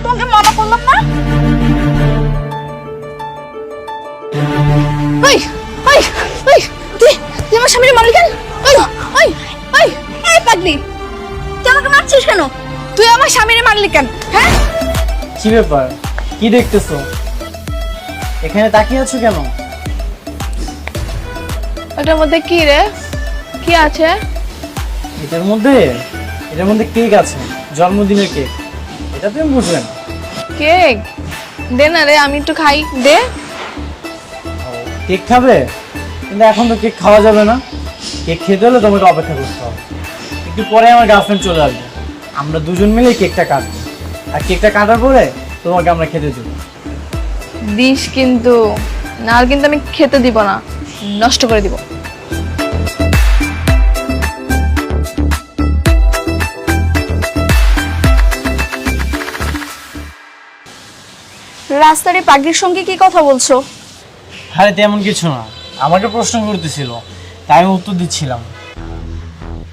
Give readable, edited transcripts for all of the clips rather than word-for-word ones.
তোমাকে মনে করলাম না। ওই ওই ওই তুই আমার স্বামীর মারলি কেন? ওই ওই ওই এই পাগলি, তুই আমাকে মারছিস কেন? তুই আমার স্বামীর মারলি কেন? হ্যাঁ কি ব্যাপার, কি দেখতেছো? এখানে তাকিয়ে আছো কেন? ওটার মধ্যে কি রে? কি আছে? এটার মধ্যে কেক আছে, জন্মদিনের কেক। এটা তুমি বুঝবে না। কেক দে না রে, আমি একটু খাই, দে। কেক খাবে? কিন্তু এখন তো কেক খাওয়া যাবে না। কেক খেতে হলে তোমাকে অপেক্ষা করতে হবে। একটু পরে আমার গার্লফ্রেন্ড চলে আসবে, আমরা দুজন মিলে কেকটা কাটবো। আর কেকটা কাটার পরে তোমাকে আমরা খেতে দেবো। দিস কিন্তু, না কিন্তু আমি খেতে দিব না, নষ্ট করে দিব। রাস্তারে পাগড়ির সঙ্গে কি কথা বলছো? আরে তেমন কিছু না, আমাকে প্রশ্ন করতেছিল তাই আমি উত্তর দিচ্ছিলাম।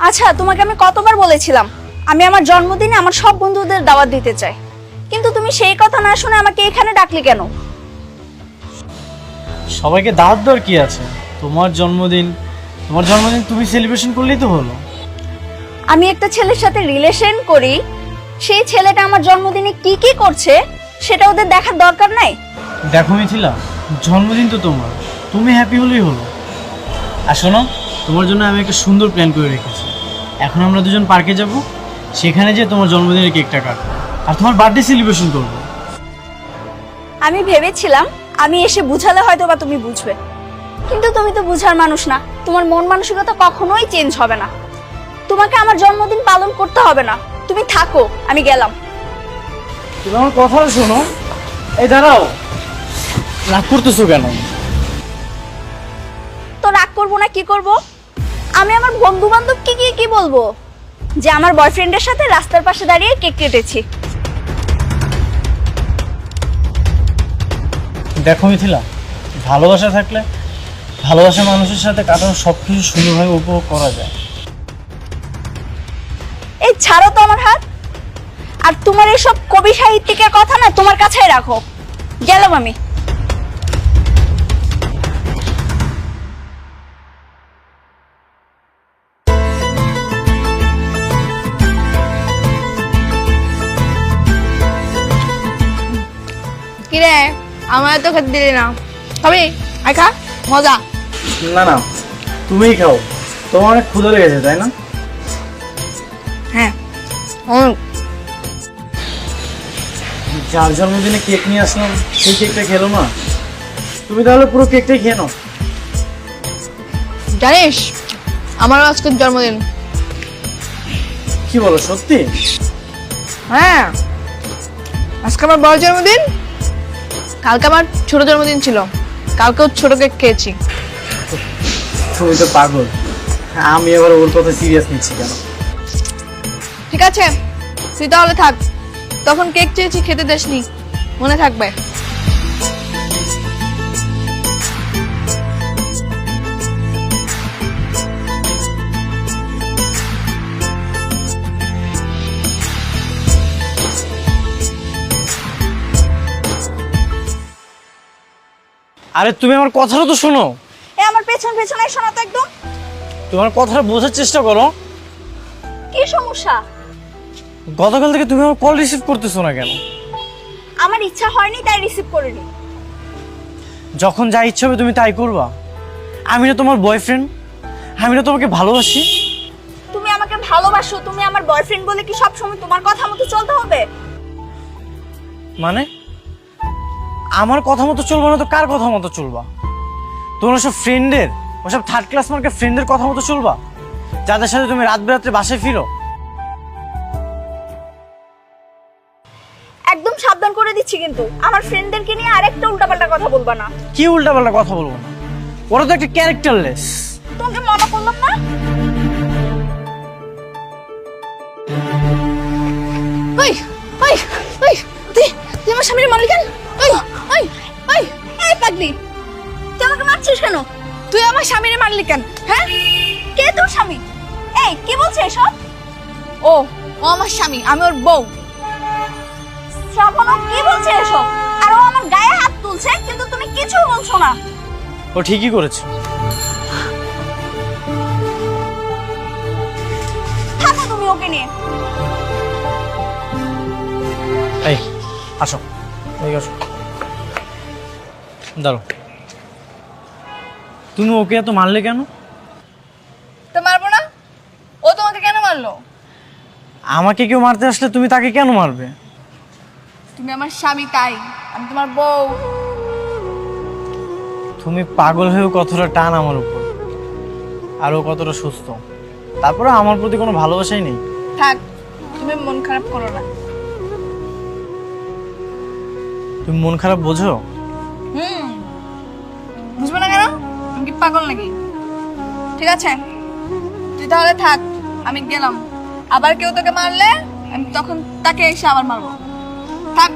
আচ্ছা, তোমাকে আমি কতবার বলেছিলাম আমি আমার জন্মদিনে আমার সব বন্ধুদের দাওয়াত দিতে চাই, কিন্তু তুমি সেই কথা না শুনে আমাকে এখানে ডাকলি কেন? সবাইকে দাওয়াত দেওয়ার কি আছে? তোমার জন্মদিন তুমি সেলিব্রেশন করলেই তো হলো। আমি একটা ছেলের সাথে রিলেশন করি, সেই ছেলেটা আমার জন্মদিনে কি কি করছে সেটা ওদের দেখার দরকার নাই? দেখো মিথিলা, জন্মদিন তো তোমার, তুমি হ্যাপি হলেই হলো। আর শোনো, তোমার জন্য আমি একটা সুন্দর প্ল্যান করে রেখেছি। এখন আমরা দুজন পার্কে যাব, সেখানে যে তোমার জন্মদিনের কেকটা কাটবো আর তোমার বার্থডে সেলিব্রেশন করবো। আমি ভেবেছিলাম আমি এসে বুঝালে হয়তো বা তুমি বুঝবে, কিন্তু তুমি তো বুঝার মানুষ না। তোমার মন মানসিকতা কখনোই চেঞ্জ হবে না। তোমাকে আমার জন্মদিন পালন করতে হবে না, তুমি থাকো, আমি গেলাম। তুমি আমার কথা শোনো। এই দাঁড়াও, রাগ করতেছো কেন? তো রাগ করবো না কি করব? আমি আমার বন্ধু বান্ধবকে গিয়ে কি বলবো যে আমার বয়ফ্রেন্ডের সাথে রাস্তার পাশে দাঁড়িয়ে কেক কেটেছি? দেখো মিথিলা, ভালোবাসা থাকলে ভালোবাসা মানুষের সাথে কাটানো সবকিছু সুন্দরভাবে উপভোগ করা যায়। এই ছাড়ো তো আমার হাত। আর তোমার এসব কবি সাহিত্যিকের কথা না তোমার কাছেই রাখো, গেলাম আমি। কিরে, আমার তো খেতে দিলি না, খাবি? আয় খা, মজা। না না, তুমিই খাও, তোমার অনেক ক্ষুধা লেগেছে তাই না? হ্যাঁ, যার জন্মদিনে কেক নিয়ে আসলাম সেই কেকটা খেলো না? তুমি তাহলে পুরো কেকটাই খেয়ে নাও। জানিস আমারও আজকে জন্মদিন। কি বলো, সত্যি? হ্যাঁ, আজকে আমার বড় জন্মদিন, কালকে আমার ছোট জন্মদিন ছিল, কালকেও ছোট কেক খেয়েছি। তুমি তো পাগল, আমি আবার ওর কথা সিরিয়াস নিচ্ছি কেন? ঠিক আছে, তুই তাহলে থাক, তখন কেক চেয়েছি খেতে দেসনি, মনে থাকবে। আরে তুমি আমার কথাটা তো শোনো। আমার পেছন পেছনে শোনা তো একদম। তোমার কথাটা বোঝার চেষ্টা করো। কি সমস্যা? গতকাল থেকে তুমি আমার কল রিসিভ করতেছো না কেন? আমার ইচ্ছা হয়নি তাই রিসিভ করিনি। যখন যা ইচ্ছা হবে তুমি তাই করবা? আমি না তোমার বয়ফ্রেন্ড, আমি না তোমাকে ভালোবাসি। তুমি আমাকে ভালোবাসো, তুমি আমার বয়ফ্রেন্ড বলে কি সব সময় তোমার কথা মতো চলতে হবে? মানে আমার কথা মতো চলবা না তো কার কথা মতো চলবা? তোমার সব ফ্রেন্ডের, ওসব থার্ড ক্লাস মার্কের ফ্রেন্ডের কথা মতো চলবা, যাদের সাথে তুমি রাত বেরাত্রে বাসায় ফিরো? একদম সাবধান করে দিচ্ছি কিন্তু, আমার ফ্রেন্ডদেরকে নিয়ে আরেকটা উল্টাপাল্টা কথা বলবা না। কি উল্টাপাল্টা কথা বলবো না? ওরা তো একটা ক্যারেক্টারলেস। তোমাকে মনে করলাম না। ওই ওই ওই তুই আমার স্বামীর মারলি কেন? ওই ওই ওই এই পাগলি, তুই আমাকে মারছিস কেন? তুই আমার স্বামীর মারলি কেন? হ্যাঁ, কে তোর স্বামী? এই কি বলছিস এসব? ও ও আমার স্বামী, আমি ওর বউ। শ্রাবণ ও কি বলছে এসব? আর ও আমার গায়ে হাত তুলছে কিন্তু তুমি কিছু বলছো না। ও ঠিকই করেছে। থাকো তুমি ওকে নিয়ে। এই আসো, এই আসো, দাঁড়ো। তুমি ওকে এত মারলে কেন? তো মারবো না? ও তোমাকে কেন মারলো? আমাকে কেউ মারতে আসলে তুমি তাকে কেন মারবে? তুমি আমার স্বামী, তাই আমি তোমার বউ। তুমি পাগল হয়েও কতটা টান আমার উপর, আর ও কতটা সুস্থ, তারপরে আমার প্রতি কোনো ভালোবাসাই নেই। থাক, তুমি মন খারাপ করো না। তুমি মন খারাপ বোঝো? বুঝবো না কেন? আমি কি পাগল নাকি? ঠিক আছে, তুই তাহলে থাক, আমি গেলাম। আবার কেউ তোকে মারলে আমি তখন তাকে এসে আবার মারবো। থাক।